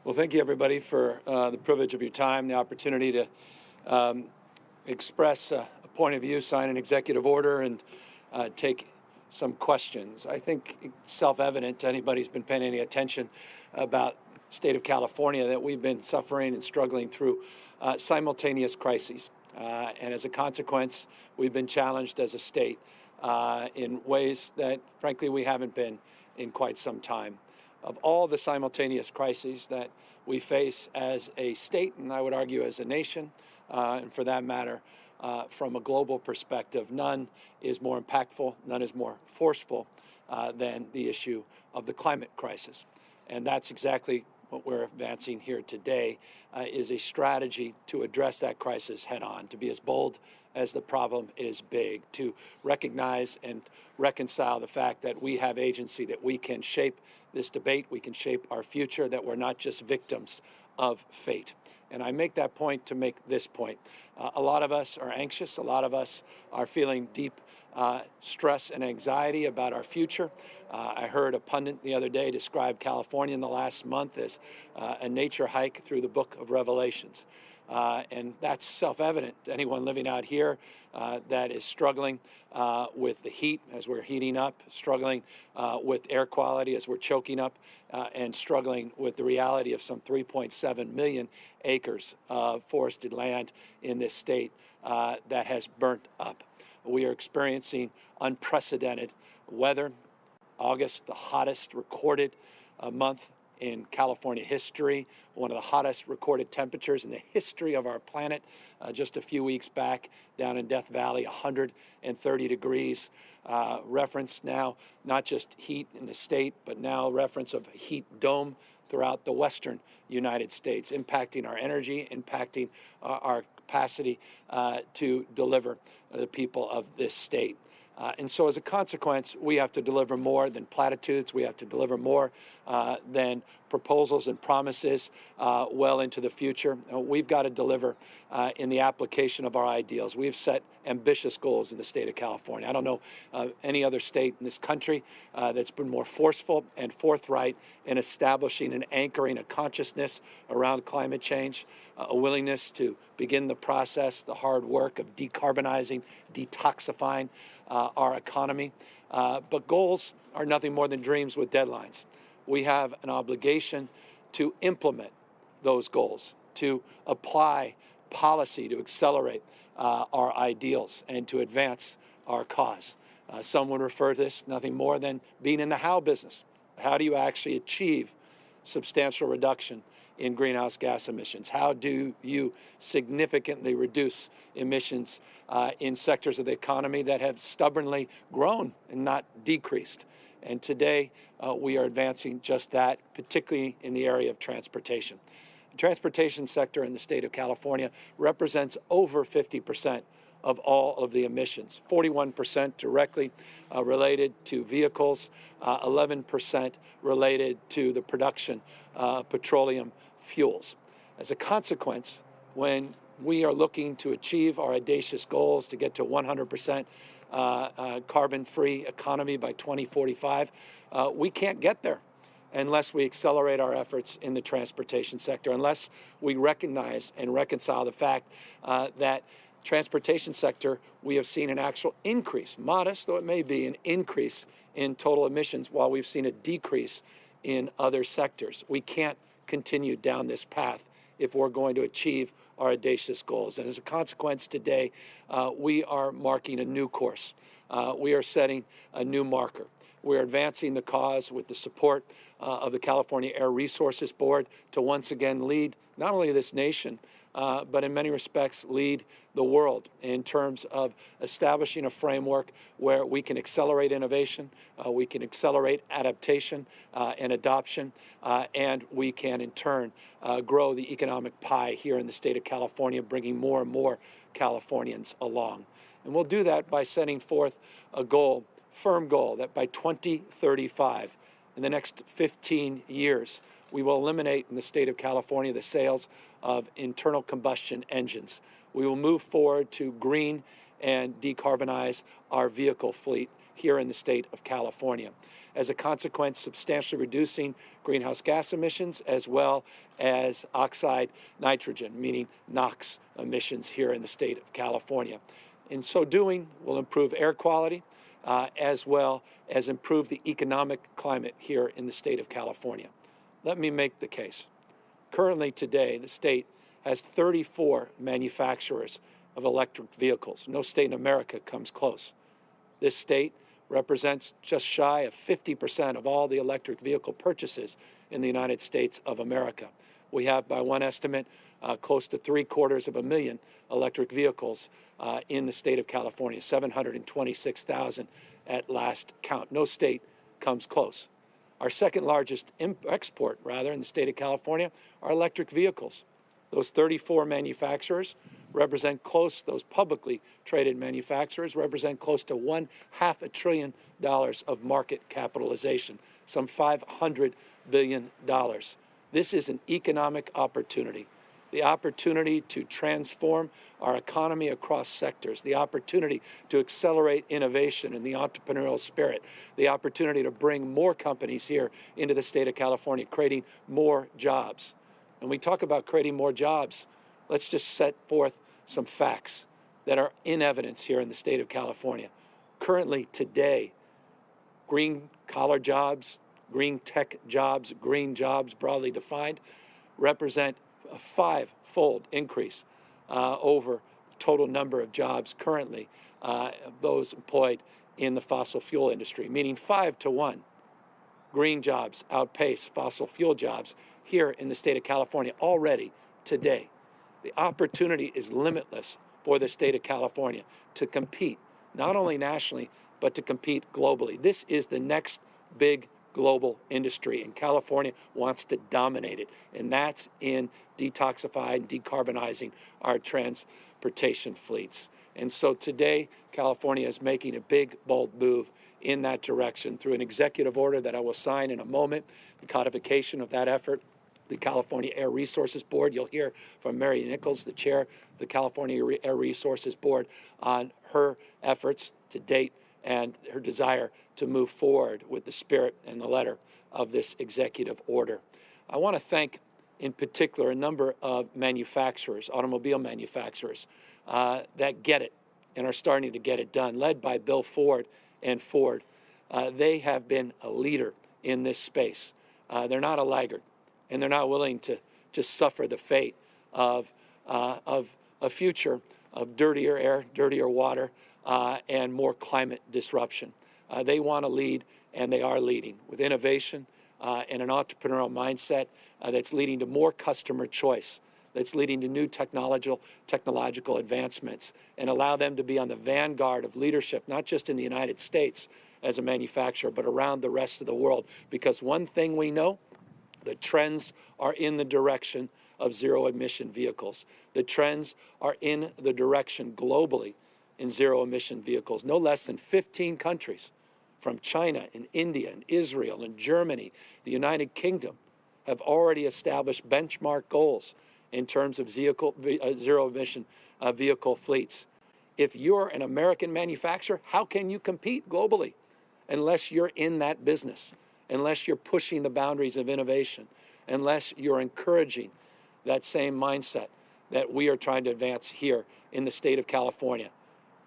Well, thank you, everybody, for the privilege of your time, the opportunity to express a point of view, sign an executive order, and take some questions. I think it's self-evident to anybody who's been paying any attention about the state of California that we've been suffering and struggling through simultaneous crises. And as a consequence, we've been challenged as a state in ways that, frankly, we haven't been in quite some time. Of all the simultaneous crises that we face as a state, and I would argue as a nation, and for that matter, from a global perspective, none is more impactful, none is more forceful than the issue of the climate crisis. And that's exactly what we're advancing here today, is a strategy to address that crisis head on, to be as bold as the problem is big, to recognize and reconcile the fact that we have agency, that we can shape this debate, we can shape our future, that we're not just victims of fate. And I make that point to make this point. A lot of us are anxious. A lot of us are feeling deep stress and anxiety about our future. I heard a pundit the other day describe California in the last month as a nature hike through the book of Revelations. And that's self-evident to anyone living out here that is struggling with the heat as we're heating up, struggling with air quality as we're choking up, and struggling with the reality of some 3.7 million acres of forested land in this state that has burnt up. We are experiencing unprecedented weather. August, the hottest recorded month in California history, one of the hottest recorded temperatures in the history of our planet. Just a few weeks back down in Death Valley, 130 degrees. Reference now not just heat in the state, but now reference of a heat dome throughout the western United States, impacting our energy, impacting our capacity to deliver the people of this state. And so as a consequence, we have to deliver more than platitudes. We have to deliver more than proposals and promises well into the future. We've got to deliver in the application of our ideals. We've set ambitious goals in the state of California. I don't know any other state in this country that's been more forceful and forthright in establishing and anchoring a consciousness around climate change, a willingness to begin the process, the hard work of decarbonizing, detoxifying our economy. But goals are nothing more than dreams with deadlines. We have an obligation to implement those goals, to apply policy to accelerate our ideals and to advance our cause. Some would refer to this nothing more than being in the how business. How do you actually achieve substantial reduction in greenhouse gas emissions? How do you significantly reduce emissions in sectors of the economy that have stubbornly grown and not decreased? And today we are advancing just that, particularly in the area of transportation. The transportation sector in the state of California represents over 50% of all of the emissions, 41% directly related to vehicles, 11% related to the production of petroleum fuels. As a consequence, when we are looking to achieve our audacious goals to get to 100% carbon-free economy by 2045, we can't get there unless we accelerate our efforts in the transportation sector, unless we recognize and reconcile the fact that transportation sector, we have seen an actual increase, modest though it may be, an increase in total emissions while we've seen a decrease in other sectors. We can't continue down this path if we're going to achieve our audacious goals. And as a consequence, today, we are marking a new course. We are setting a new marker. We're advancing the cause with the support of the California Air Resources Board to once again lead not only this nation, but in many respects lead the world in terms of establishing a framework where we can accelerate innovation, we can accelerate adaptation and adoption, and we can in turn grow the economic pie here in the state of California, bringing more and more Californians along. And we'll do that by setting forth a goal, firm goal, that by 2035, in the next 15 years, we will eliminate in the state of California the sales of internal combustion engines. We will move forward to green and decarbonize our vehicle fleet. here in the state of California. As a consequence, substantially reducing greenhouse gas emissions as well as oxide nitrogen, meaning NOx emissions here in the state of California. In so doing, we'll improve air quality as well as improve the economic climate here in the state of California. Let me make the case. Currently today, the state has 34 manufacturers of electric vehicles. No state in America comes close. This state represents just shy of 50% of all the electric vehicle purchases in the United States of America. We have, by one estimate, close to 750,000 electric vehicles in the state of California, 726,000 at last count. No state comes close. Our second largest export, in the state of California, are electric vehicles. Those 34 manufacturers represent those publicly traded manufacturers represent close to $500 billion of market capitalization, some $500 billion. This is an economic opportunity, the opportunity to transform our economy across sectors, the opportunity to accelerate innovation and the entrepreneurial spirit, the opportunity to bring more companies here into the state of California, creating more jobs. When we talk about creating more jobs, let's just set forth some facts that are in evidence here in the state of California. Currently, today, green-collar jobs, green tech jobs, green jobs broadly defined, represent a five-fold increase over total number of jobs currently, those employed in the fossil fuel industry, meaning 5 to 1. Green jobs outpace fossil fuel jobs here in the state of California already today. The opportunity is limitless for the state of California to compete, not only nationally, but to compete globally. This is the next big global industry, and California wants to dominate it, and that's in detoxifying and decarbonizing our transportation fleets. And so today, California is making a big, bold move in that direction through an executive order that I will sign in a moment, the codification of that effort. The California Air Resources Board, you'll hear from Mary Nichols, the chair of the California Air Resources Board, on her efforts to date and her desire to move forward with the spirit and the letter of this executive order. I want to thank, in particular, a number of manufacturers, automobile manufacturers, that get it and are starting to get it done, led by Bill Ford and Ford. They have been a leader in this space. They're not a laggard, and they're not willing to just suffer the fate of a future of dirtier air, dirtier water, and more climate disruption. They want to lead, and they are leading with innovation and an entrepreneurial mindset that's leading to more customer choice, that's leading to new technological advancements, and allow them to be on the vanguard of leadership, not just in the United States as a manufacturer, but around the rest of the world. Because one thing we know, the trends are in the direction of zero-emission vehicles. The trends are in the direction globally in zero-emission vehicles. No less than 15 countries, from China and India and Israel and Germany, the United Kingdom, have already established benchmark goals in terms of zero-emission vehicle fleets. If you're an American manufacturer, how can you compete globally unless you're in that business, unless you're pushing the boundaries of innovation, unless you're encouraging that same mindset that we are trying to advance here in the state of California?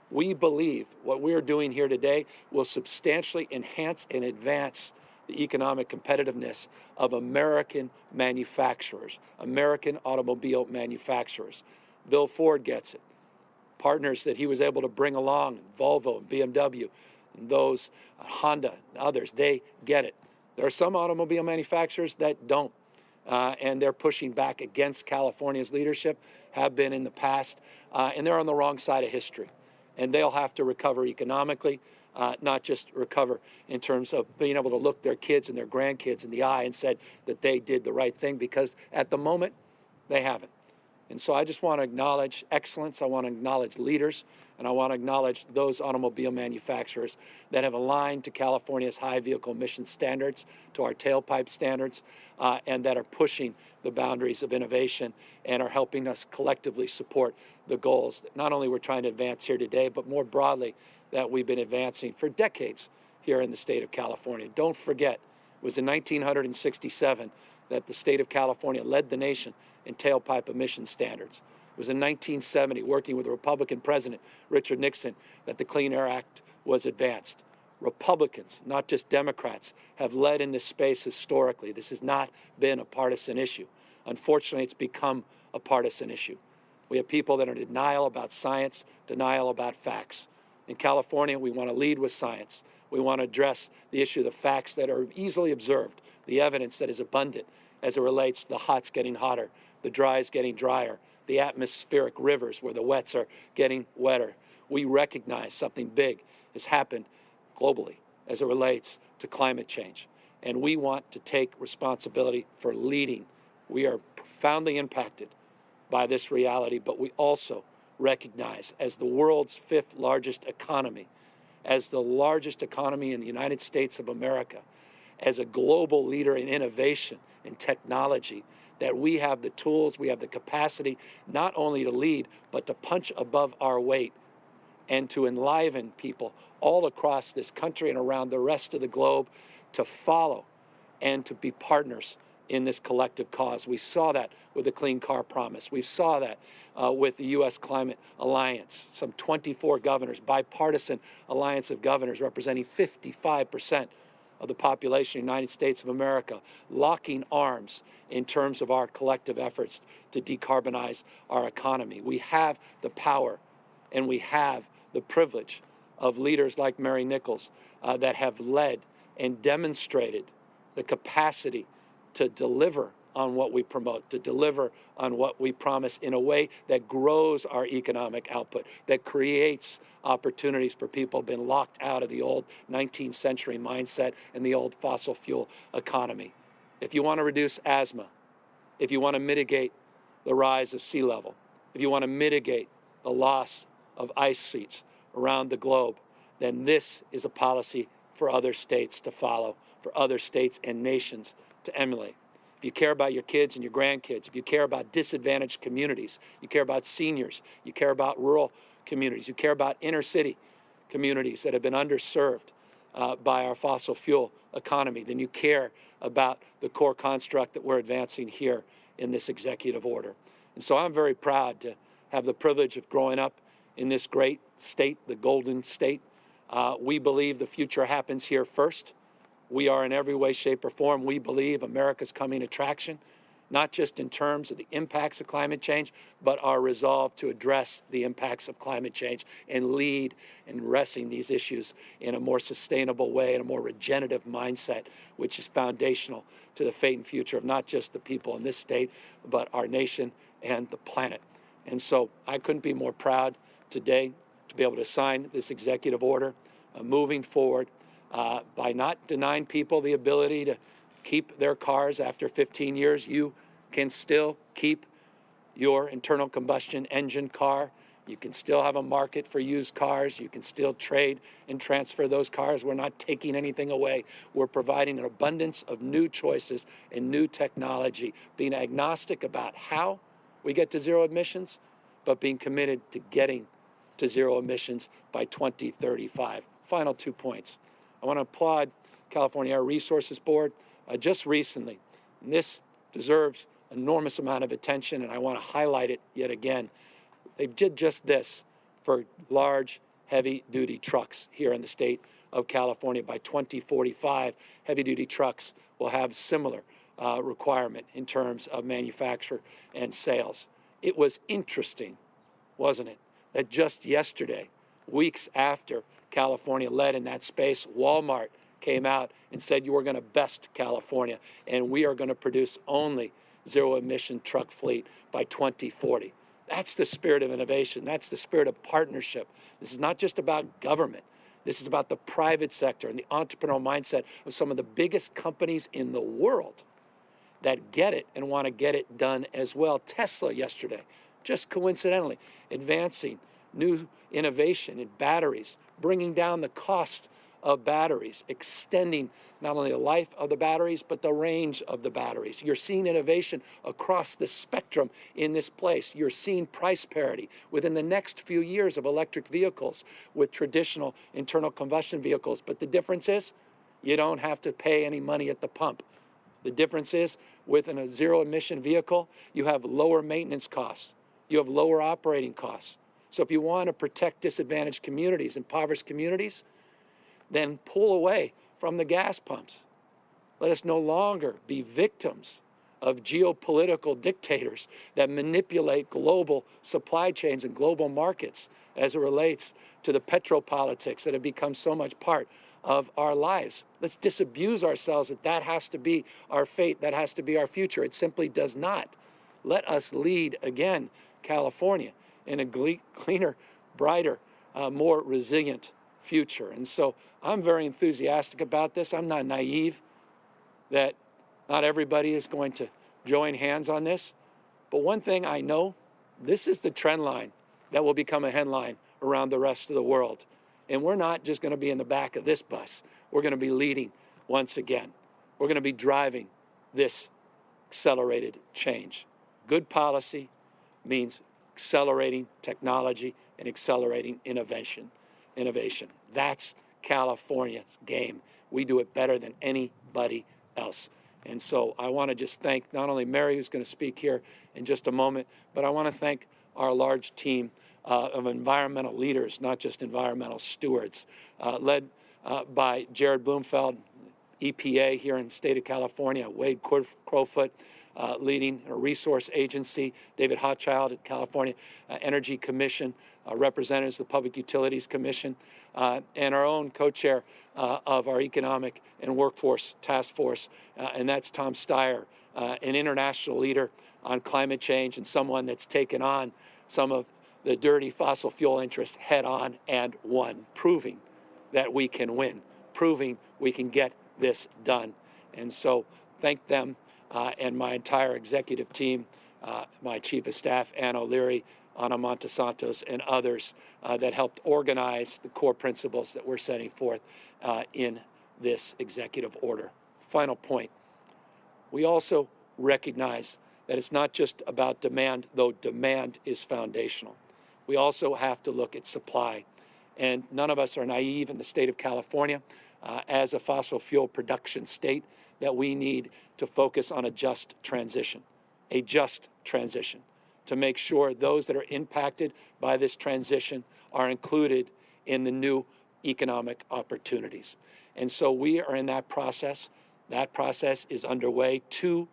We believe what we're doing here today will substantially enhance and advance the economic competitiveness of American manufacturers, American automobile manufacturers. Bill Ford gets it. Partners that he was able to bring along, Volvo and BMW, and those, Honda and others, they get it. There are some automobile manufacturers that don't, and they're pushing back against California's leadership, have been in the past, and they're on the wrong side of history. And they'll have to recover economically, not just recover in terms of being able to look their kids and their grandkids in the eye and said that they did the right thing, because at the moment, they haven't. And so I just want to acknowledge excellence. I want to acknowledge leaders, and I want to acknowledge those automobile manufacturers that have aligned to California's high vehicle emission standards, to our tailpipe standards, and that are pushing the boundaries of innovation and are helping us collectively support the goals that not only we're trying to advance here today, but more broadly that we've been advancing for decades here in the state of California. Don't forget, it was in 1967 that the state of California led the nation in tailpipe emission standards. It was in 1970, working with Republican President Richard Nixon, that the Clean Air Act was advanced. Republicans, not just Democrats, have led in this space historically. This has not been a partisan issue. Unfortunately, it's become a partisan issue. We have people that are in denial about science, denial about facts. In California, we want to lead with science. We want to address the issue of the facts that are easily observed, the evidence that is abundant as it relates to the hots getting hotter, the dries getting drier, the atmospheric rivers where the wets are getting wetter. We recognize something big has happened globally as it relates to climate change. And we want to take responsibility for leading. We are profoundly impacted by this reality, but we also recognize, as the world's 5th largest economy, as the largest economy in the United States of America, as a global leader in innovation and technology, that we have the tools, we have the capacity not only to lead, but to punch above our weight and to enliven people all across this country and around the rest of the globe to follow and to be partners in this collective cause. We saw that with the Clean Car Promise. We saw that with the U.S. Climate Alliance, some 24 governors, bipartisan alliance of governors representing 55% of the population of the United States of America, locking arms in terms of our collective efforts to decarbonize our economy. We have the power and we have the privilege of leaders like Mary Nichols that have led and demonstrated the capacity to deliver on what we promote, to deliver on what we promise in a way that grows our economic output, that creates opportunities for people who've been locked out of the old 19th century mindset and the old fossil fuel economy. If you want to reduce asthma, if you want to mitigate the rise of sea level, if you want to mitigate the loss of ice sheets around the globe, then this is a policy for other states to follow, for other states and nations to emulate. If you care about your kids and your grandkids, if you care about disadvantaged communities, you care about seniors, you care about rural communities, you care about inner city communities that have been underserved by our fossil fuel economy, then you care about the core construct that we're advancing here in this executive order. And so I'm very proud to have the privilege of growing up in this great state, the Golden State. We believe the future happens here first. We are in every way, shape, or form, we believe, America's coming attraction, not just in terms of the impacts of climate change, but our resolve to address the impacts of climate change and lead in addressing these issues in a more sustainable way, in a more regenerative mindset, which is foundational to the fate and future of not just the people in this state, but our nation and the planet. And so I couldn't be more proud today to be able to sign this executive order moving forward by not denying people the ability to keep their cars after 15 years. You can still keep your internal combustion engine car. You can still have a market for used cars. You can still trade and transfer those cars. We're not taking anything away. We're providing an abundance of new choices and new technology, being agnostic about how we get to zero emissions, but being committed to getting to zero emissions by 2035. Final 2 points. I want to applaud California Air Resources Board just recently. And this deserves enormous amount of attention, and I want to highlight it yet again. They did just this for large, heavy-duty trucks here in the state of California. By 2045, heavy-duty trucks will have similar requirement in terms of manufacture and sales. It was interesting, wasn't it, that just yesterday, weeks after California led in that space, Walmart came out and said, you are going to best California, and we are going to produce only zero-emission truck fleet by 2040. That's the spirit of innovation. That's the spirit of partnership. This is not just about government. This is about the private sector and the entrepreneurial mindset of some of the biggest companies in the world that get it and want to get it done as well. Tesla yesterday, just coincidentally, advancing new innovation in batteries, bringing down the cost of batteries, extending not only the life of the batteries, but the range of the batteries. You're seeing innovation across the spectrum in this place. You're seeing price parity within the next few years of electric vehicles with traditional internal combustion vehicles. But the difference is you don't have to pay any money at the pump. The difference is with a zero emission vehicle, you have lower maintenance costs. You have lower operating costs. So if you want to protect disadvantaged communities, impoverished communities, then pull away from the gas pumps. Let us no longer be victims of geopolitical dictators that manipulate global supply chains and global markets as it relates to the petropolitics that have become so much part of our lives. Let's disabuse ourselves that has to be our fate, that has to be our future. It simply does not. Let us lead again, California, in a cleaner, brighter, more resilient future. And so I'm very enthusiastic about this. I'm not naive that not everybody is going to join hands on this. But one thing I know, this is the trend line that will become a headline around the rest of the world. And we're not just going to be in the back of this bus. We're going to be leading once again. We're going to be driving this accelerated change. Good policy means accelerating technology and accelerating innovation. That's California's game. We do it better than anybody else. And so I want to just thank not only Mary, who's going to speak here in just a moment, but I want to thank our large team of environmental leaders, not just environmental stewards, led by Jared Bloomfeld, EPA here in the state of California, Wade Crowfoot, leading a resource agency, David Hochschild at California Energy Commission, representatives of the Public Utilities Commission, and our own co-chair of our Economic and Workforce Task Force, and that's Tom Steyer, an international leader on climate change and someone that's taken on some of the dirty fossil fuel interests head on and won, proving that we can win, proving we can get this done. And so thank them and my entire executive team, my chief of staff, Ann O'Leary, Ana Montesantos, and others that helped organize the core principles that we're setting forth in this executive order. Final point, we also recognize that it's not just about demand, though demand is foundational. We also have to look at supply. And none of us are naive in the state of California as a fossil fuel production state that we need to focus on a just transition to make sure those that are impacted by this transition are included in the new economic opportunities. And so we are in that process. That process is underway. 2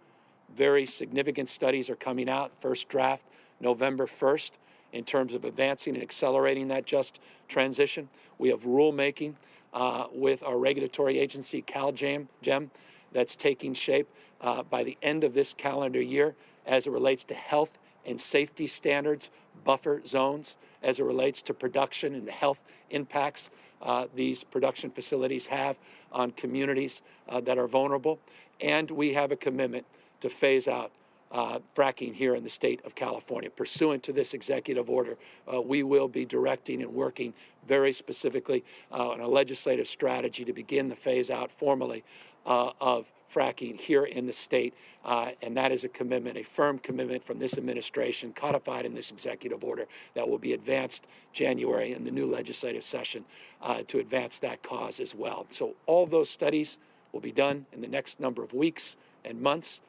very significant studies are coming out. First draft, November 1st, in terms of advancing and accelerating that just transition. We have rulemaking with our regulatory agency, CalGEM, that's taking shape by the end of this calendar year as it relates to health and safety standards, buffer zones, as it relates to production and the health impacts these production facilities have on communities that are vulnerable. And we have a commitment to phase out fracking here in the state of California. Pursuant to this executive order, we will be directing and working very specifically on a legislative strategy to begin the phase out formally of fracking here in the state. And that is a commitment, a firm commitment from this administration, codified in this executive order that will be advanced January in the new legislative session to advance that cause as well. So all those studies will be done in the next number of weeks and months.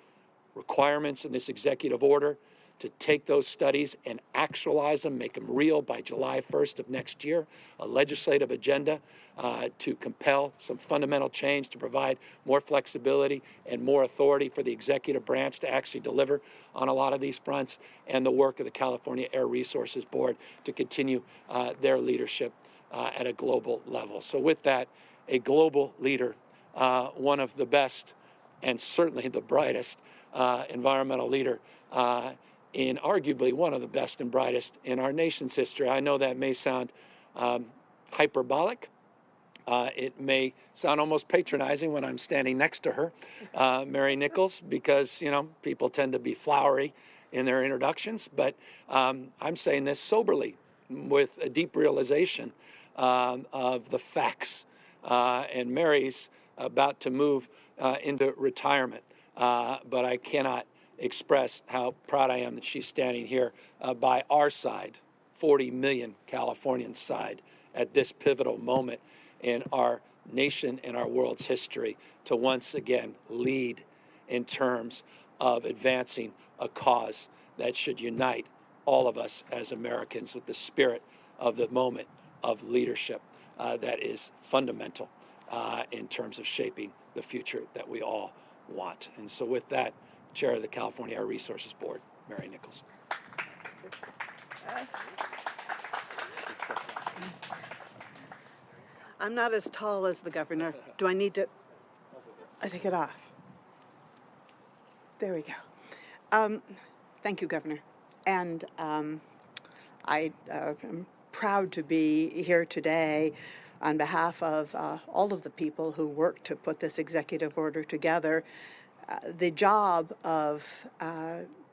Requirements in this executive order to take those studies and actualize them, make them real by July 1st of next year, a legislative agenda to compel some fundamental change to provide more flexibility and more authority for the executive branch to actually deliver on a lot of these fronts, and the work of the California Air Resources Board to continue their leadership at a global level. So with that, a global leader, one of the best and certainly the brightest environmental leader in arguably one of the best and brightest in our nation's history. I know that may sound hyperbolic. It may sound almost patronizing when I'm standing next to her, Mary Nichols, because, you know, people tend to be flowery in their introductions. But I'm saying this soberly with a deep realization of the facts and Mary's about to move into retirement. But I cannot express how proud I am that she's standing here by our side, 40 million Californians' side, at this pivotal moment in our nation and our world's history to once again lead in terms of advancing a cause that should unite all of us as Americans with the spirit of the moment of leadership that is fundamental in terms of shaping the future that we all want. And so with that, Chair of the California Air Resources Board, Mary Nichols. I'm not as tall as the governor. Do I need to take it off? There we go. Thank you, Governor. And I am proud to be here today on behalf of all of the people who worked to put this executive order together. The job of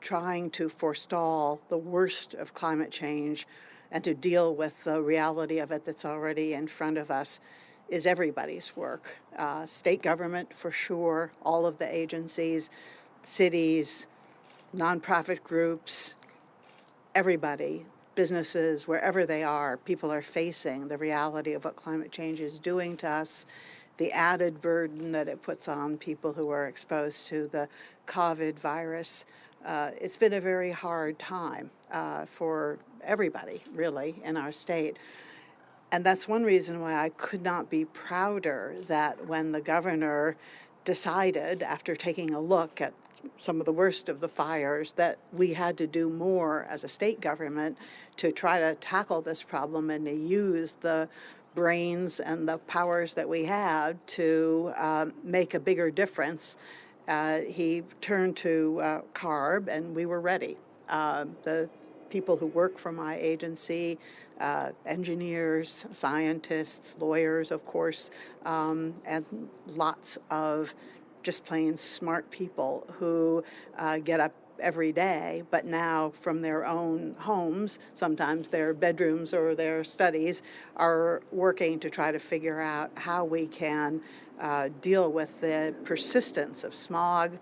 trying to forestall the worst of climate change and to deal with the reality of it that's already in front of us is everybody's work. State government, for sure, all of the agencies, cities, nonprofit groups, everybody, businesses, wherever they are, people are facing the reality of what climate change is doing to us, the added burden that it puts on people who are exposed to the COVID virus. It's been a very hard time for everybody, really, in our state. And that's one reason why I could not be prouder that when the governor decided, after taking a look at some of the worst of the fires, that we had to do more as a state government to try to tackle this problem and to use the brains and the powers that we had to make a bigger difference. He turned to CARB, and we were ready. The people who work for my agency, engineers, scientists, lawyers, of course, and lots of just plain smart people who get up every day, but now from their own homes, sometimes their bedrooms or their studies, are working to try to figure out how we can deal with the persistence of smog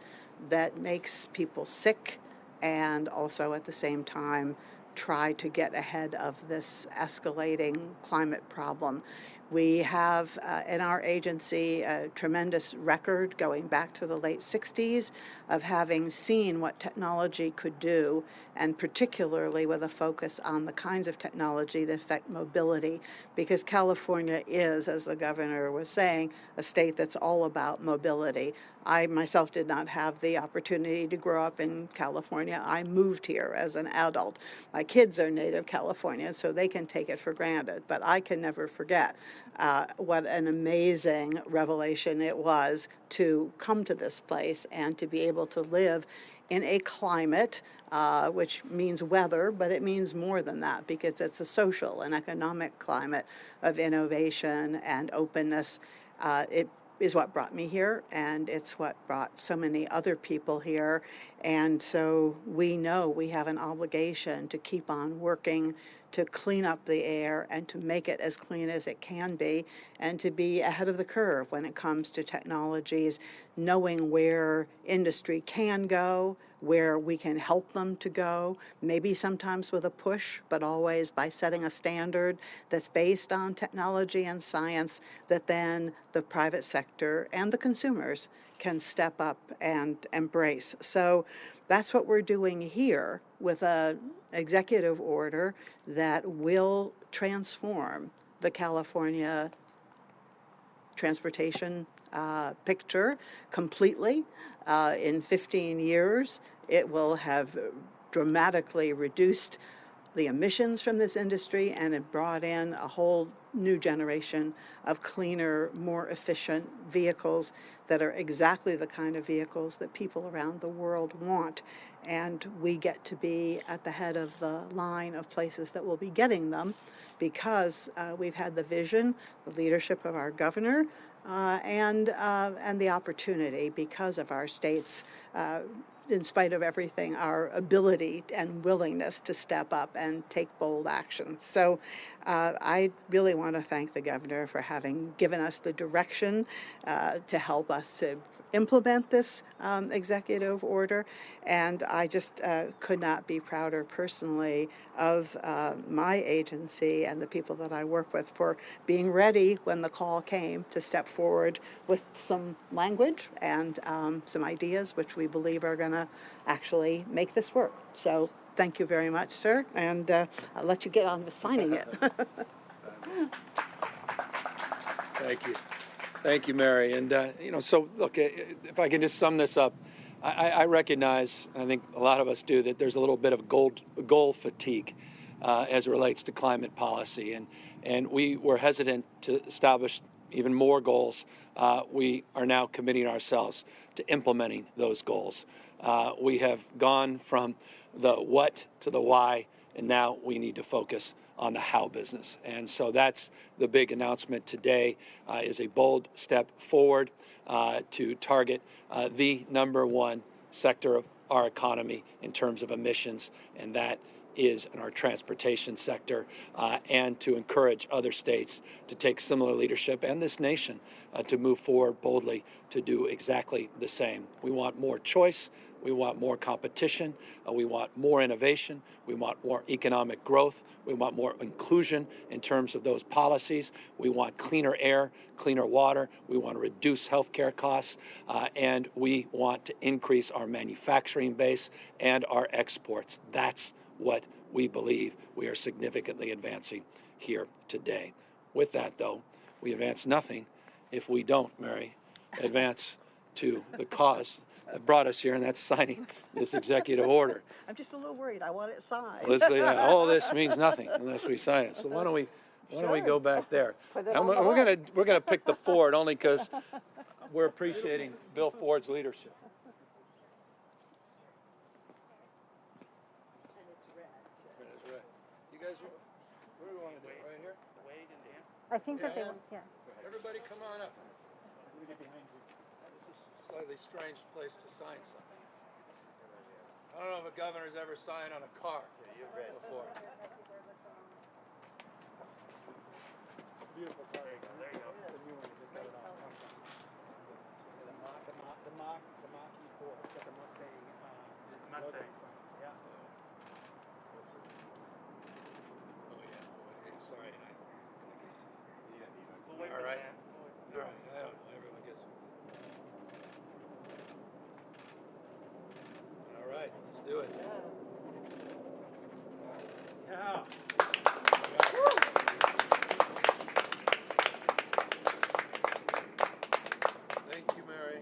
that makes people sick, and also at the same time try to get ahead of this escalating climate problem. We have in our agency a tremendous record going back to the late 60s of having seen what technology could do, and particularly with a focus on the kinds of technology that affect mobility, because California is, as the governor was saying, a state that's all about mobility. I myself did not have the opportunity to grow up in California. I moved here as an adult. My kids are native Californians, so they can take it for granted, but I can never forget what an amazing revelation it was to come to this place and to be able to live in a climate which means weather, but it means more than that, because it's a social and economic climate of innovation and openness. It is what brought me here, and it's what brought so many other people here. And so we know we have an obligation to keep on working to clean up the air and to make it as clean as it can be, and to be ahead of the curve when it comes to technologies, knowing where industry can go, where we can help them to go, maybe sometimes with a push, but always by setting a standard that's based on technology and science that then the private sector and the consumers can step up and embrace. So that's what we're doing here with an executive order that will transform the California transportation picture completely. In 15 years, it will have dramatically reduced the emissions from this industry, and it brought in a whole new generation of cleaner, more efficient vehicles that are exactly the kind of vehicles that people around the world want. And we get to be at the head of the line of places that will be getting them, because we've had the vision, the leadership of our governor, and the opportunity, because of our state's in spite of everything, our ability and willingness to step up and take bold action. So I really want to thank the governor for having given us the direction to help us to implement this executive order. And I just could not be prouder personally of my agency and the people that I work with for being ready when the call came to step forward with some language and some ideas which we believe are going to actually make this work. So thank you very much, sir, and I'll let you get on with signing it. Thank you. Thank you, Mary. And, so look, if I can just sum this up, I recognize, I think a lot of us do, that there's a little bit of goal fatigue as it relates to climate policy. And we were hesitant to establish even more goals. We are now committing ourselves to implementing those goals. We have gone from the what to the why, and now we need to focus on the how business. And so that's the big announcement today, is a bold step forward to target the #1 sector of our economy in terms of emissions, and that is in our transportation sector, and to encourage other states to take similar leadership and this nation to move forward boldly to do exactly the same. We want more choice. We want more competition. We want more innovation. We want more economic growth. We want more inclusion in terms of those policies. We want cleaner air, cleaner water. We want to reduce healthcare costs, and we want to increase our manufacturing base and our exports. That's what we believe we are significantly advancing here today. With that, though, we advance nothing if we don't, Mary, advance to the cause that brought us here, and that's signing this executive order. I'm just a little worried. I want it signed. All this means nothing unless we sign it. So why don't we go back there? And we're gonna pick the Ford only because we're appreciating Bill Ford's leadership. You guys, where do we want to do it? Right here? I think that they want, yeah. Everybody come on up. This is a slightly strange place to sign something. I don't know if a governor's ever signed on a car before. Beautiful car. There you go. The new one, just got it on. The Mach-E 4. It's got the Mustang. Mustang. Yeah. Sorry, all right. All right. I don't know. Everyone gets. All right. Let's do it. Yeah. Thank you, Mary.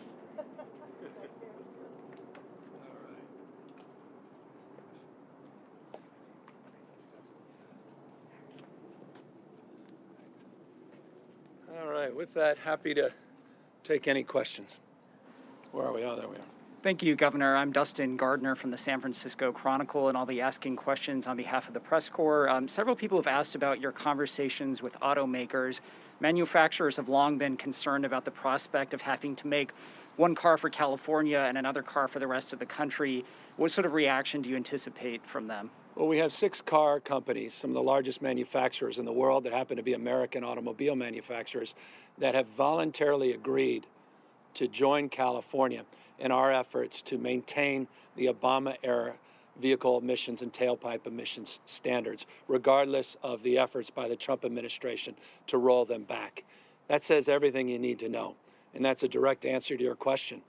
All right, with that, happy to take any questions. Where are we? Oh, there we are. Thank you, Governor. I'm Dustin Gardner from the San Francisco Chronicle, and I'll be asking questions on behalf of the press corps. Several people have asked about your conversations with automakers. Manufacturers have long been concerned about the prospect of having to make one car for California and another car for the rest of the country. What sort of reaction do you anticipate from them? Well, we have 6 car companies, some of the largest manufacturers in the world that happen to be American automobile manufacturers, that have voluntarily agreed to join California in our efforts to maintain the Obama-era vehicle emissions and tailpipe emissions standards, regardless of the efforts by the Trump administration to roll them back. That says everything you need to know, and that's a direct answer to your question.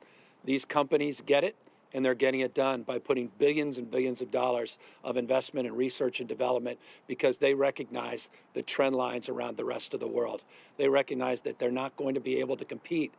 These companies get it, and they're getting it done by putting billions and billions of dollars of investment in research and development because they recognize the trend lines around the rest of the world. They recognize that they're not going to be able to compete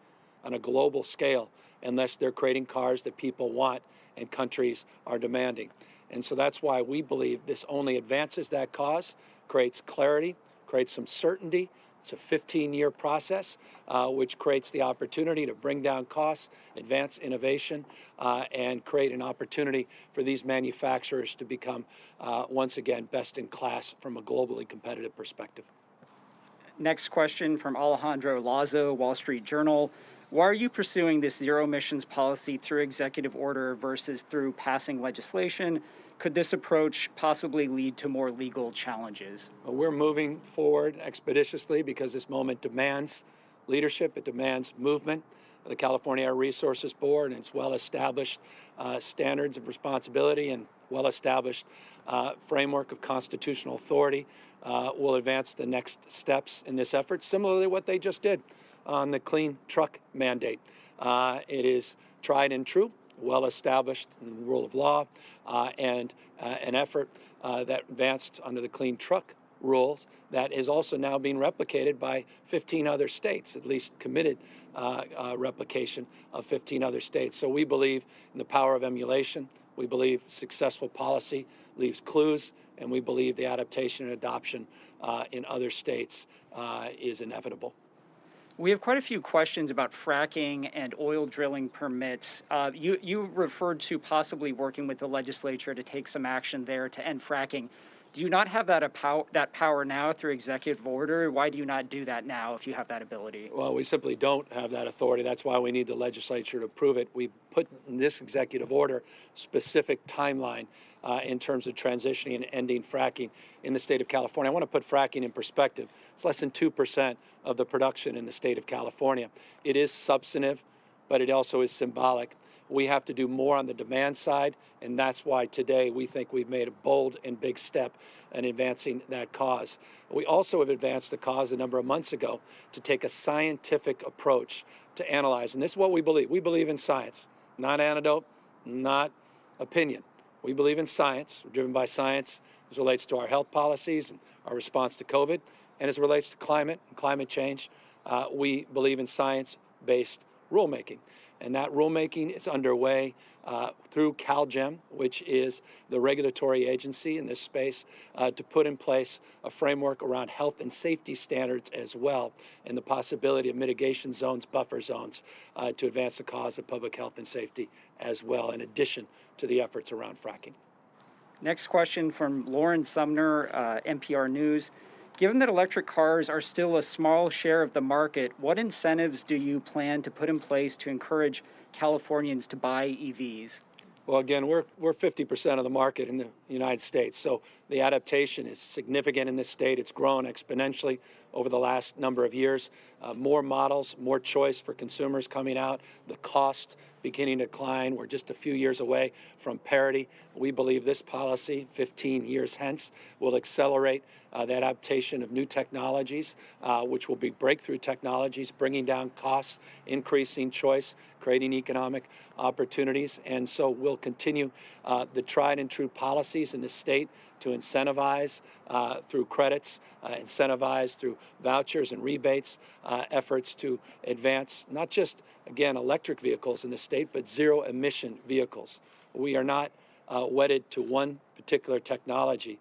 on a global scale unless they're creating cars that people want and countries are demanding. And so that's why we believe this only advances that cause, creates clarity, creates some certainty. It's a 15-year process, which creates the opportunity to bring down costs, advance innovation, and create an opportunity for these manufacturers to become, once again, best in class from a globally competitive perspective. Next question from Alejandro Lazo, Wall Street Journal. Why are you pursuing this zero emissions policy through executive order versus through passing legislation? Could this approach possibly lead to more legal challenges? We're moving forward expeditiously because this moment demands leadership. It demands movement. The California Air Resources Board and its well-established standards of responsibility and well-established framework of constitutional authority will advance the next steps in this effort, similarly to what they just did on the clean truck mandate. It is tried and true, well-established in the rule of law, and an effort that advanced under the clean truck rules that is also now being replicated by 15 other states, at least committed replication of 15 other states. So we believe in the power of emulation. We believe successful policy leaves clues, and we believe the adaptation and adoption in other states is inevitable. We have quite a few questions about fracking and oil drilling permits. You referred to possibly working with the legislature to take some action there to end fracking. Do you not have that power now through executive order? Why do you not do that now if you have that ability? Well, we simply don't have that authority. That's why we need the legislature to approve it. We put in this executive order specific timeline in terms of transitioning and ending fracking in the state of California. I want to put fracking in perspective. It's less than 2% of the production in the state of California. It is substantive, but it also is symbolic. We have to do more on the demand side, and that's why today we think we've made a bold and big step in advancing that cause. We also have advanced the cause a number of months ago to take a scientific approach to analyze, and this is what we believe. We believe in science, not anecdote, not opinion. We believe in science. We're driven by science as it relates to our health policies and our response to COVID, and as it relates to climate and climate change. We believe in science-based rulemaking. And that rulemaking is underway through CalGEM, which is the regulatory agency in this space, to put in place a framework around health and safety standards as well, and the possibility of mitigation zones, buffer zones, to advance the cause of public health and safety as well, in addition to the efforts around fracking. Next question from Lauren Sumner, NPR News. Given that electric cars are still a small share of the market, what incentives do you plan to put in place to encourage Californians to buy EVs? Well, again, we're 50% of the market in the United States, so the adaptation is significant in this state. It's grown exponentially over the last number of years. More models, more choice for consumers coming out. The cost beginning to decline. We're just a few years away from parity. We believe this policy, 15 years hence, will accelerate the adaptation of new technologies, which will be breakthrough technologies, bringing down costs, increasing choice, creating economic opportunities. And so we'll continue the tried and true policies in the state to incentivize through credits, incentivize through vouchers and rebates, efforts to advance not just, again, electric vehicles in the state, but zero emission vehicles. We are not wedded to one particular technology.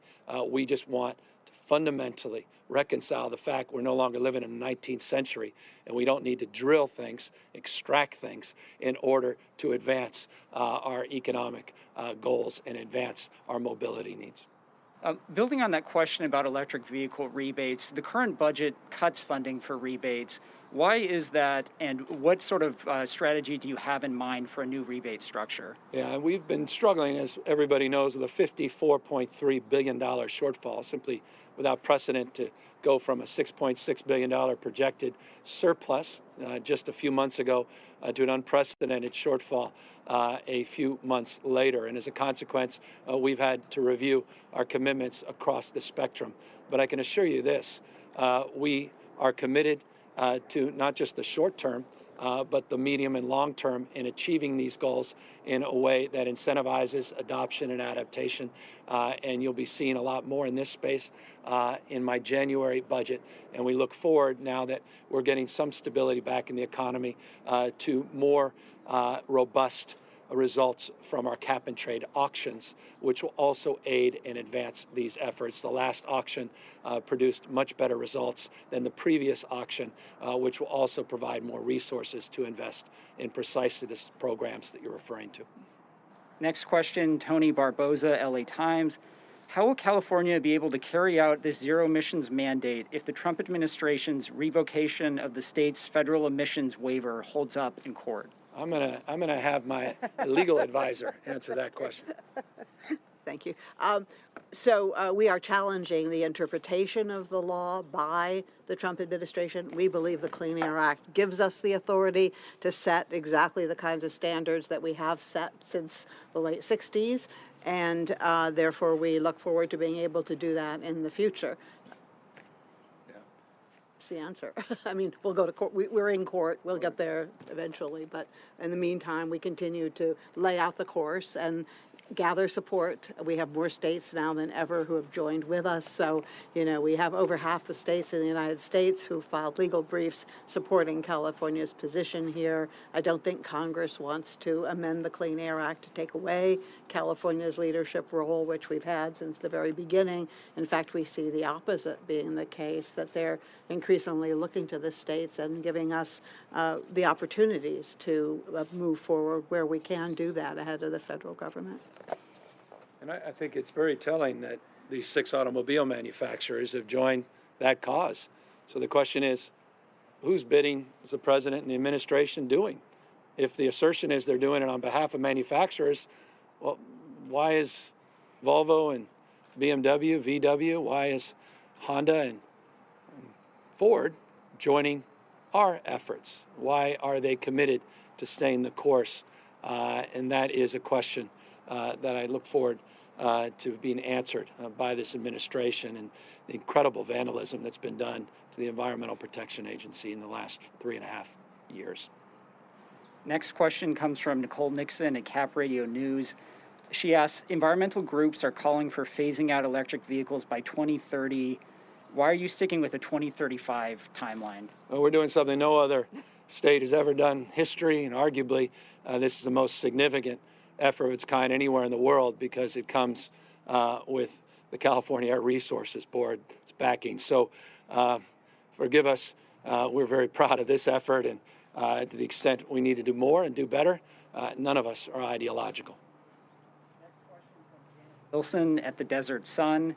We just want to fundamentally reconcile the fact we're no longer living in the 19th century, and we don't need to drill things, extract things in order to advance our economic goals and advance our mobility needs. Building on that question about electric vehicle rebates, the current budget cuts funding for rebates. Why is that, and what sort of strategy do you have in mind for a new rebate structure? Yeah, we've been struggling, as everybody knows, with a $54.3 billion shortfall, simply without precedent, to go from a $6.6 billion projected surplus just a few months ago to an unprecedented shortfall a few months later. And as a consequence, we've had to review our commitments across the spectrum. But I can assure you this, we are committed to not just the short term, but the medium and long term in achieving these goals in a way that incentivizes adoption and adaptation. And you'll be seeing a lot more in this space in my January budget. And we look forward, now that we're getting some stability back in the economy, to more robust results from our cap and trade auctions, which will also aid and advance these efforts. The last auction produced much better results than the previous auction, which will also provide more resources to invest in precisely the programs that you're referring to. Next question, Tony Barboza, LA Times. how will California be able to carry out this zero emissions mandate if the Trump administration's revocation of the state's federal emissions waiver holds up in court? I'm gonna have my legal advisor answer that question. Thank you. We are challenging the interpretation of the law by the Trump administration. We believe the Clean Air Act gives us the authority to set exactly the kinds of standards that we have set since the late 60s, and therefore we look forward to being able to do that in the future. That's the answer. I mean, we'll go to court. We're in court. We'll get there eventually. But in the meantime, we continue to lay out the course and gather support. We have more states now than ever who have joined with us. So, we have over half the states in the United States who filed legal briefs supporting California's position here. I don't think Congress wants to amend the Clean Air Act to take away California's leadership role, which we've had since the very beginning. In fact, we see the opposite being the case, that they're increasingly looking to the states and giving us the opportunities to move forward where we can do that ahead of the federal government. And I think it's very telling that these 6 automobile manufacturers have joined that cause. So the question is, whose bidding is the president and the administration doing? If the assertion is they're doing it on behalf of manufacturers, well, why is Volvo and BMW, VW, why is Honda and Ford joining our efforts? Why are they committed to staying the course? And that is a question that I look forward to being answered by this administration, and the incredible vandalism that's been done to the Environmental Protection Agency in the last 3.5 years. Next question comes from Nicole Nixon at Cap Radio News. She asks, environmental groups are calling for phasing out electric vehicles by 2030. Why are you sticking with a 2035 timeline? Well, we're doing something no other state has ever done in history, and arguably this is the most significant effort of its kind anywhere in the world, because it comes with the California Air Resources Board's backing. So forgive us, we're very proud of this effort, and to the extent we need to do more and do better, none of us are ideological. Wilson at the Desert Sun.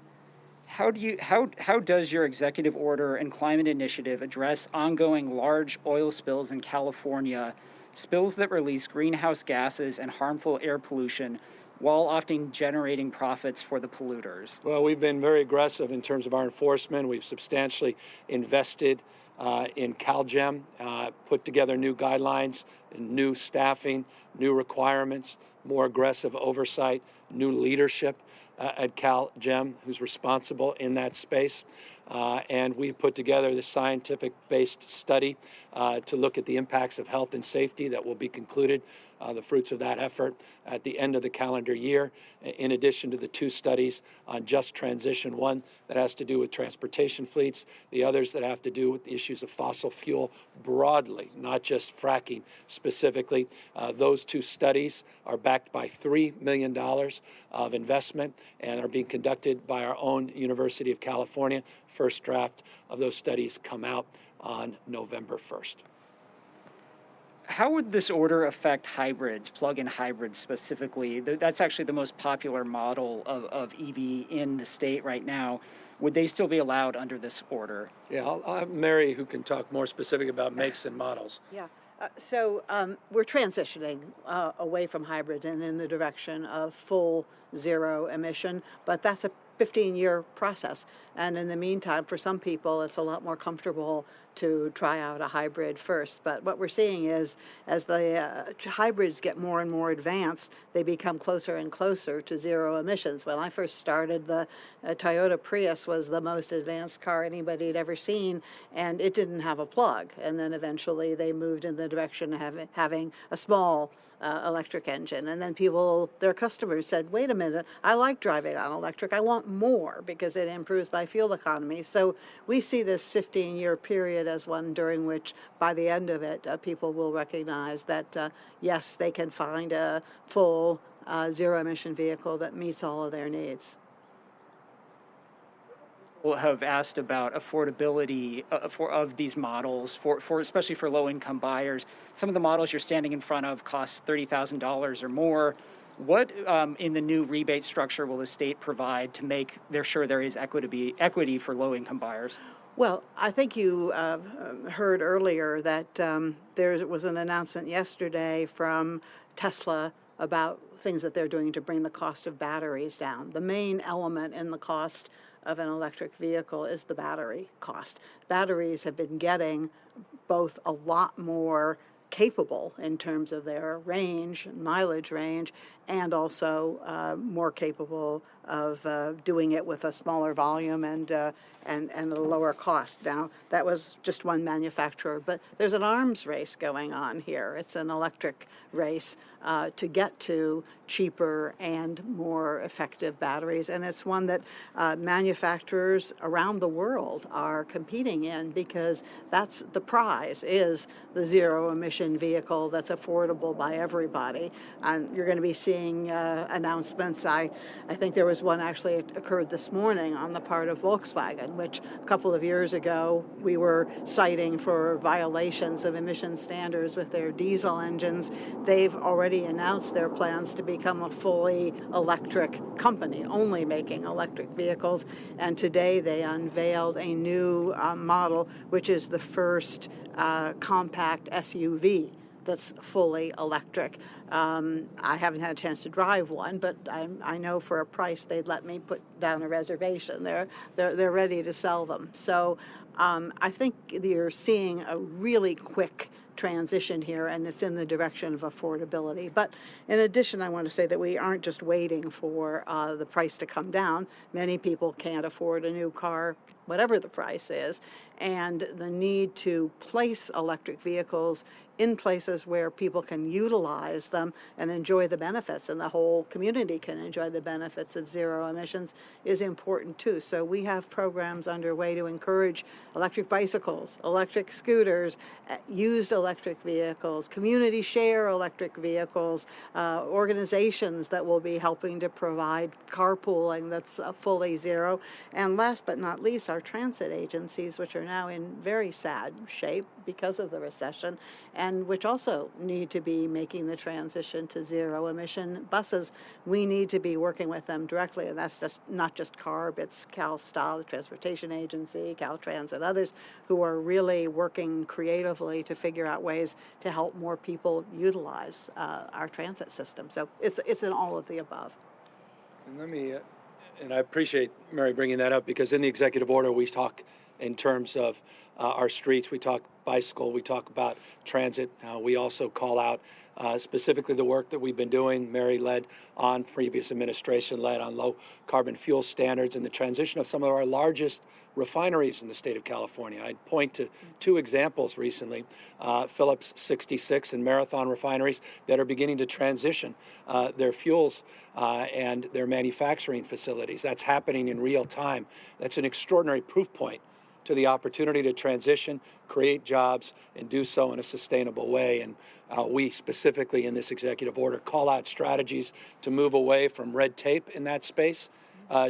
How does your executive order and climate initiative address ongoing large oil spills in California, spills that release greenhouse gases and harmful air pollution, while often generating profits for the polluters? Well, we've been very aggressive in terms of our enforcement. We've substantially invested in CalGEM, put together new guidelines, new staffing, new requirements, more aggressive oversight, new leadership at CalGEM who's responsible in that space. And we put together this scientific-based study to look at the impacts of health and safety that will be concluded, the fruits of that effort at the end of the calendar year, in addition to the 2 studies on just transition, one that has to do with transportation fleets, the others that have to do with the issues of fossil fuel broadly, not just fracking specifically. Those 2 studies are backed by $3 million of investment and are being conducted by our own University of California. First draft of those studies come out on November 1st. How would this order affect hybrids, plug-in hybrids specifically? That's actually the most popular model of EV in the state right now. Would they still be allowed under this order? Yeah, I'll have Mary, who can talk more specific about makes and models. Yeah. We're transitioning away from hybrids and in the direction of full zero emission, but that's a 15-year process. And in the meantime, for some people, it's a lot more comfortable to try out a hybrid first. But what we're seeing is, as the hybrids get more and more advanced, they become closer and closer to zero emissions. When I first started, the Toyota Prius was the most advanced car anybody had ever seen, and it didn't have a plug. And then eventually they moved in the direction of having a small electric engine. And then their customers said, wait a minute, I like driving on electric. I want more because it improves my fuel economy. So we see this 15-year period as one during which, by the end of it, people will recognize that, yes, they can find a full zero-emission vehicle that meets all of their needs. People have asked about affordability of these models, for especially for low-income buyers. Some of the models you're standing in front of cost $30,000 or more. What in the new rebate structure will the state provide to make sure there is equity for low-income buyers? Well, I think you heard earlier that there was an announcement yesterday from Tesla about things that they're doing to bring the cost of batteries down. The main element in the cost of an electric vehicle is the battery cost. Batteries have been getting both a lot more capable in terms of their range, mileage range, and also more capable of doing it with a smaller volume and a lower cost. Now, that was just one manufacturer, but there's an arms race going on here. It's an electric race to get to cheaper and more effective batteries, and it's one that manufacturers around the world are competing in, because that's the prize, is the zero emission vehicle that's affordable by everybody. And you're going to be seeing announcements. I think there was one actually occurred this morning on the part of Volkswagen, which a couple of years ago we were citing for violations of emission standards with their diesel engines. They've already announced their plans to become a fully electric company, only making electric vehicles. And today they unveiled a new model, which is the first compact SUV that's fully electric. I haven't had a chance to drive one, but I know for a price they'd let me put down a reservation. They're ready to sell them. So I think you're seeing a really quick transition here, and it's in the direction of affordability. But in addition, I want to say that we aren't just waiting for the price to come down. Many people can't afford a new car, whatever the price is, and the need to place electric vehicles in places where people can utilize them and enjoy the benefits, and the whole community can enjoy the benefits of zero emissions, is important too. So we have programs underway to encourage electric bicycles, electric scooters, used electric vehicles, community share electric vehicles, organizations that will be helping to provide carpooling that's fully zero. And last but not least, our transit agencies, which are now in very sad shape because of the recession, and which also need to be making the transition to zero emission buses. We need to be working with them directly, and that's just not just CARB, it's CalSTA, the Transportation Agency, Caltrans, and others who are really working creatively to figure out ways to help more people utilize our transit system. So it's in all of the above. And and I appreciate Mary bringing that up, because in the executive order we talk in terms of our streets, we talk bicycle, we talk about transit. We also call out specifically the work that we've been doing, Mary led on, previous administration led on low carbon fuel standards and the transition of some of our largest refineries in the state of California. I'd point to two examples recently, Phillips 66 and Marathon refineries that are beginning to transition their fuels and their manufacturing facilities. That's happening in real time. That's an extraordinary proof point to the opportunity to transition, create jobs, and do so in a sustainable way. And we specifically in this executive order call out strategies to move away from red tape in that space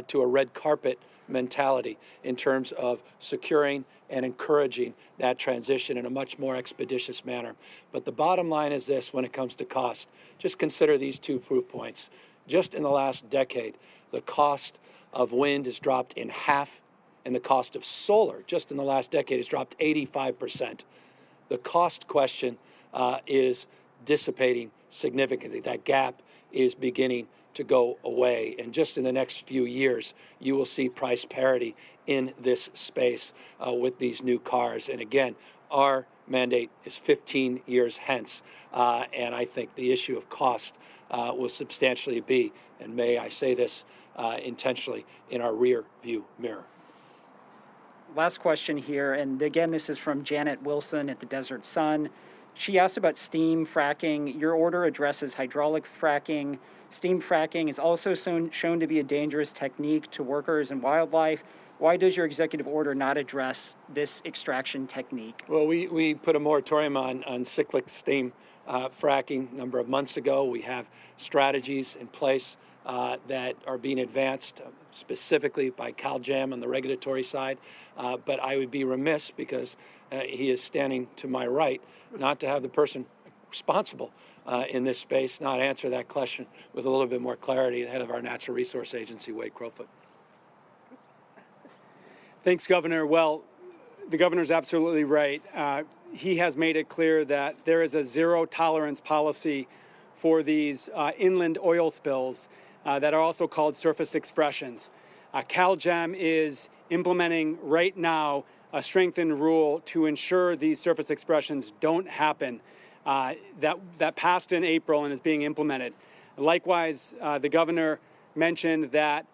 to a red carpet mentality in terms of securing and encouraging that transition in a much more expeditious manner. But the bottom line is this: when it comes to cost, just consider these two proof points. Just in the last decade, the cost of wind has dropped in half, and the cost of solar just in the last decade has dropped 85%. The cost question is dissipating significantly. That gap is beginning to go away. And just in the next few years, you will see price parity in this space with these new cars. And again, our mandate is 15 years hence. And I think the issue of cost will substantially be, and may I say this intentionally, in our rear view mirror. Last question here, and again, this is from Janet Wilson at the Desert Sun. She asked about steam fracking. Your order addresses hydraulic fracking. Steam fracking is also shown to be a dangerous technique to workers and wildlife. Why does your executive order not address this extraction technique? Well, we put a moratorium on cyclic steam fracking a number of months ago. We have strategies in place that are being advanced specifically by CalJam on the regulatory side. But I would be remiss, because he is standing to my right, not to have the person responsible in this space, not answer that question with a little bit more clarity, the head of our Natural Resource Agency, Wade Crowfoot. Thanks, Governor. Well, the governor's absolutely right. He has made it clear that there is a zero tolerance policy for these inland oil spills that are also called surface expressions. CalGEM is implementing right now a strengthened rule to ensure these surface expressions don't happen. That passed in April and is being implemented. Likewise, the governor mentioned that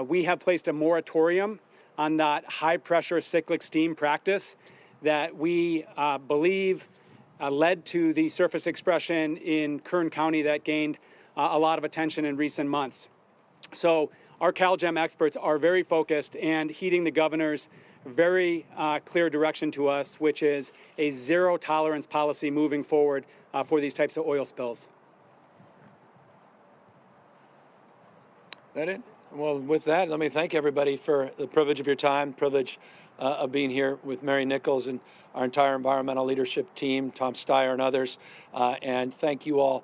we have placed a moratorium on that high-pressure cyclic steam practice that we believe led to the surface expression in Kern County that gained a lot of attention in recent months. So our CalGEM experts are very focused and heeding the governor's very clear direction to us, which is a zero-tolerance policy moving forward for these types of oil spills. That it? Well, with that, let me thank everybody for the privilege of your time, privilege of being here with Mary Nichols and our entire environmental leadership team, Tom Steyer and others. And thank you all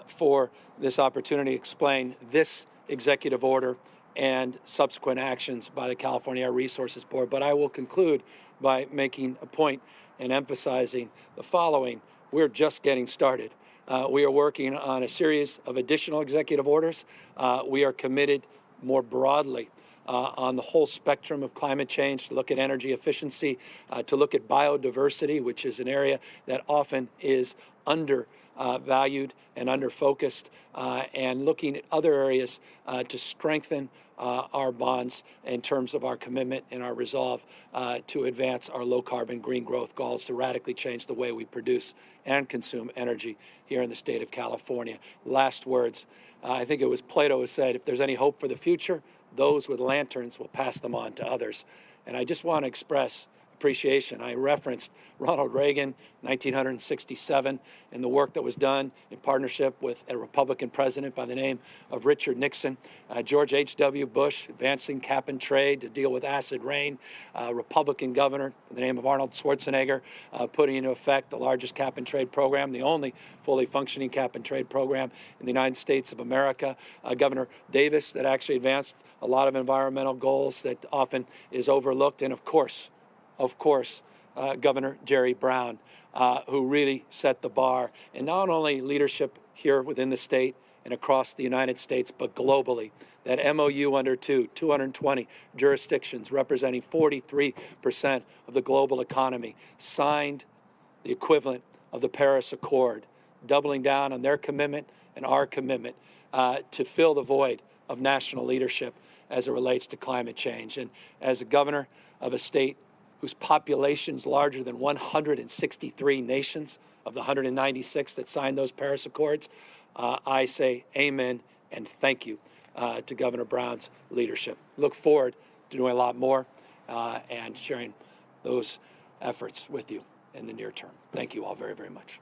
for this opportunity to explain this executive order and subsequent actions by the California Air Resources Board. But I will conclude by making a point and emphasizing the following. We're just getting started. We are working on a series of additional executive orders. We are committed more broadly on the whole spectrum of climate change, to look at energy efficiency, to look at biodiversity, which is an area that often is undervalued and under-focused, and looking at other areas to strengthen our bonds in terms of our commitment and our resolve to advance our low-carbon green growth goals, to radically change the way we produce and consume energy here in the state of California. Last words, I think it was Plato who said, if there's any hope for the future, those with lanterns will pass them on to others. And I just want to express appreciation. I referenced Ronald Reagan, 1967, and the work that was done in partnership with a Republican president by the name of Richard Nixon. George H.W. Bush, advancing cap and trade to deal with acid rain. Republican governor by the name of Arnold Schwarzenegger, putting into effect the largest cap and trade program, the only fully functioning cap and trade program in the United States of America. Governor Davis, that actually advanced a lot of environmental goals that often is overlooked. And of course, Governor Jerry Brown, who really set the bar, and not only leadership here within the state and across the United States, but globally. That MOU under 220 jurisdictions representing 43% of the global economy, signed the equivalent of the Paris Accord, doubling down on their commitment and our commitment to fill the void of national leadership as it relates to climate change. And as a governor of a state whose population is larger than 163 nations of the 196 that signed those Paris Accords, I say amen and thank you to Governor Brown's leadership. Look forward to doing a lot more and sharing those efforts with you in the near term. Thank you all very, very much.